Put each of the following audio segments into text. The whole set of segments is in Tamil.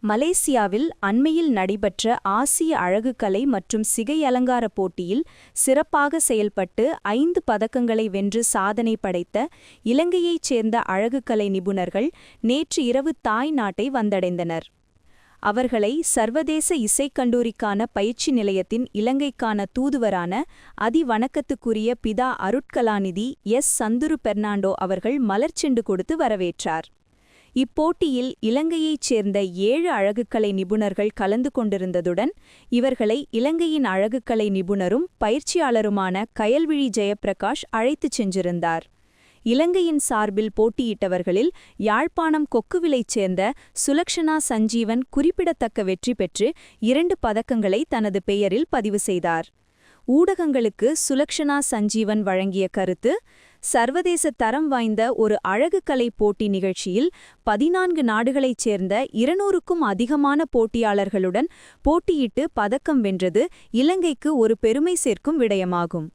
மலேசியாவில் அண்மையில் நடைபெற்ற ஆசிய அழகுக்கலை மற்றும் சிகை அலங்கார போட்டியில் சிறப்பாக செயல்பட்டு 5 பதக்கங்களை வென்று சாதனை படைத்த இலங்கையைச் சேர்ந்த அழகுக்கலை நிபுணர்கள் நேற்று இரவு தாய் நாட்டை வந்தடைந்தனர். அவர்களை சர்வதேச இசைக்கல்லூரிக்கான பயிற்சி நிலையத்தின் இலங்கைக்கான தூதுவரான அதிவணக்கத்துக்குரிய பிதா அருட்கலாநிதி சந்துரு பெர்னாண்டோ அவர்கள் மலர்ச்செண்டு கொடுத்து வரவேற்றார். இப்போட்டியில் இலங்கையைச் சேர்ந்த 7 அழகுக்கலை நிபுணர்கள் கலந்து கொண்டிருந்ததுடன் இவர்களை இலங்கையின் அழகுக்கலை நிபுணரும் பயிற்சியாளருமான கயல்விழி ஜெயப்பிரகாஷ் அழைத்துச் சென்றிருந்தார். இலங்கையின் சார்பில் போட்டியிட்டவர்களில் யாழ்ப்பாணம் கொக்குவிலைச் சேர்ந்த சுலக்ஷனா சஞ்சீவன் குறிப்பிடத்தக்க வெற்றி பெற்று 2 பதக்கங்களை தனது பெயரில் பதிவு செய்தார். ஊடகங்களுக்கு சுலக்ஷனா சஞ்சீவன் வழங்கிய கருத்து: சர்வதேச தரம் வாய்ந்த ஒரு அழகுக்கலை போட்டி நிகழ்ச்சியில் 14 நாடுகளைச் சேர்ந்த 200க்கும் அதிகமான போட்டியாளர்களுடன் போட்டியிட்டு பதக்கம் வென்றது இலங்கைக்கு ஒரு பெருமை சேர்க்கும் விடயமாகும்.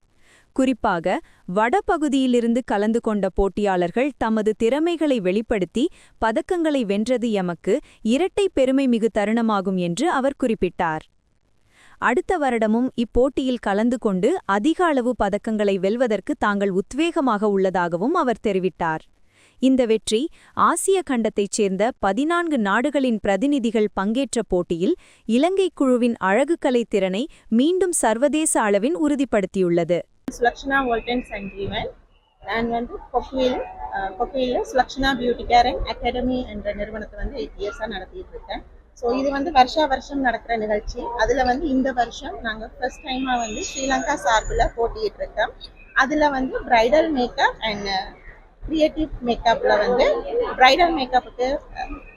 குறிப்பாக வடபகுதியிலிருந்து கலந்து கொண்ட போட்டியாளர்கள் தமது திறமைகளை வெளிப்படுத்தி பதக்கங்களை வென்றது எமக்கு இரட்டை பெருமை மிகு தருணமாகும் என்று அவர் குறிப்பிட்டார். அடுத்த வருடமும் இப்போட்டியில் கலந்து கொண்டு அதிக அளவு பதக்கங்களை வெல்வதற்கு தாங்கள் உத்வேகமாக உள்ளதாகவும் அவர் தெரிவித்தார். இந்த வெற்றி ஆசிய கண்டத்தைச் சேர்ந்த 14 நாடுகளின் பிரதிநிதிகள் பங்கேற்ற போட்டியில் இலங்கை குழுவின் அழகுக்கலை திறனை மீண்டும் சர்வதேச அளவின் உறுதிப்படுத்தியுள்ளது. சுலக்ஷனா வோல்டன் சஞ்சீவன். நான் கொக்குவில Sulakshana beauty care and academy என்ற நிறுவனத்தை 8 இயர்ஸாக நடத்திட்டு இருக்கேன். ஸோ இது வருஷம் நடக்கிற நிகழ்ச்சி. அதில் இந்த வருஷம் நாங்கள் ஃபர்ஸ்ட் டைமாக ஸ்ரீலங்கா சார்பில் போட்டிட்டு இருக்கோம். அதில் பிரைடல் மேக்கப் அண்ட் கிரியேட்டிவ் மேக்கப்பில் பிரைடல் மேக்கப்புக்கு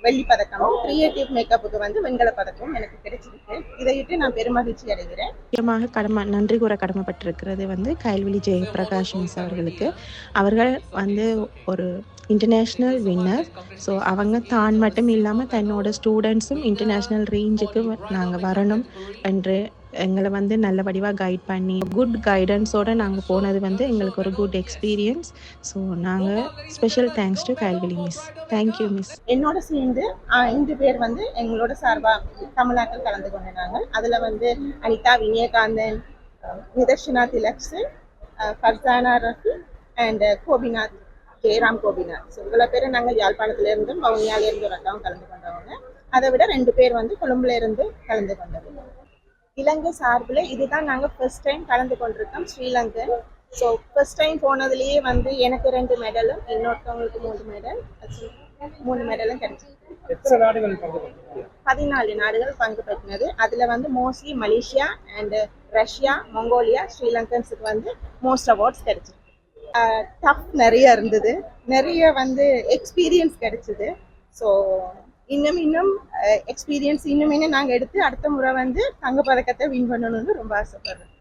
வெள்ளி பதக்கமும் கிரியேட்டிவ் மேக்கப்புக்கு வெண்கல பதக்கமும் எனக்கு கிடைச்சிருக்கு. இதையிட்டு நான் பெருமகிழ்ச்சி அடைகிறேன். முக்கியமாக நன்றி கூற கடமைப்பட்டிருக்கிறது கயல்விழி ஜெயப்பிரகாஷ் மிஸ் அவர்களுக்கு. அவர்கள் ஒரு இன்டர்நேஷ்னல் வின்னர். ஸோ அவங்க தான் மட்டும் இல்லாமல் தன்னோட ஸ்டூடெண்ட்ஸும் இன்டர்நேஷ்னல் ரேஞ்சுக்கு நாங்கள் வரணும் என்று எங்களை நல்ல வடிவாக கைட் பண்ணி குட் கைடன்ஸோடு நாங்கள் போனது எங்களுக்கு ஒரு குட் எக்ஸ்பீரியன்ஸ். ஸோ நாங்கள் special thanks to Kayalvizhi miss. Thank you miss. என்னோட சேர்ந்து 5 பேர் எங்களோட சார்பாக தமிழ்நாட்டில் கலந்து கொண்டாங்க. அதில் அனிதா வினயகாந்தன், நிதர்ஷனா திலக்ஷன், ஃபர்சானா ரஃபி அண்ட் கோபிநாத், ஜெயராம் கோபிநாத். ஸோ இவ்வளோ பேர் நாங்கள் யாழ்ப்பாணத்திலேருந்தும் வவுனியாவிலேருந்து ஒரு அக்காவும் கலந்து கொண்டவங்க. அதை விட 2 பேர் கொழும்புல இருந்து கலந்து கொண்டவங்க. இலங்கை சார்பில் இதுதான் நாங்கள் ஃபர்ஸ்ட் டைம் கலந்து கொண்டிருக்கோம் ஸ்ரீலங்கன். ஸோ ஃபர்ஸ்ட் டைம் போனதுலேயே எனக்கு 2 மெடலும் இன்னொருத்தவங்களுக்கு 3 மெடலும் கிடைச்சிருக்கு. 14 நாடுகள் பங்கு பெற்றது. அதில் mostly Malaysia and Russia, Mongolia, ஸ்ரீலங்கன்ஸுக்கு மோஸ்ட் அவார்ட்ஸ் கிடைச்சிருக்கு. டஃப் நிறைய இருந்தது, நிறைய எக்ஸ்பீரியன்ஸ் கிடைச்சிது. ஸோ இன்னும் எக்ஸ்பீரியன்ஸ் இன்னும் நாங்கள் எடுத்து அடுத்த முறை தங்கப்பதக்கத்தை வின் பண்ணணும்னு ரொம்ப ஆசைப்படுறேன்.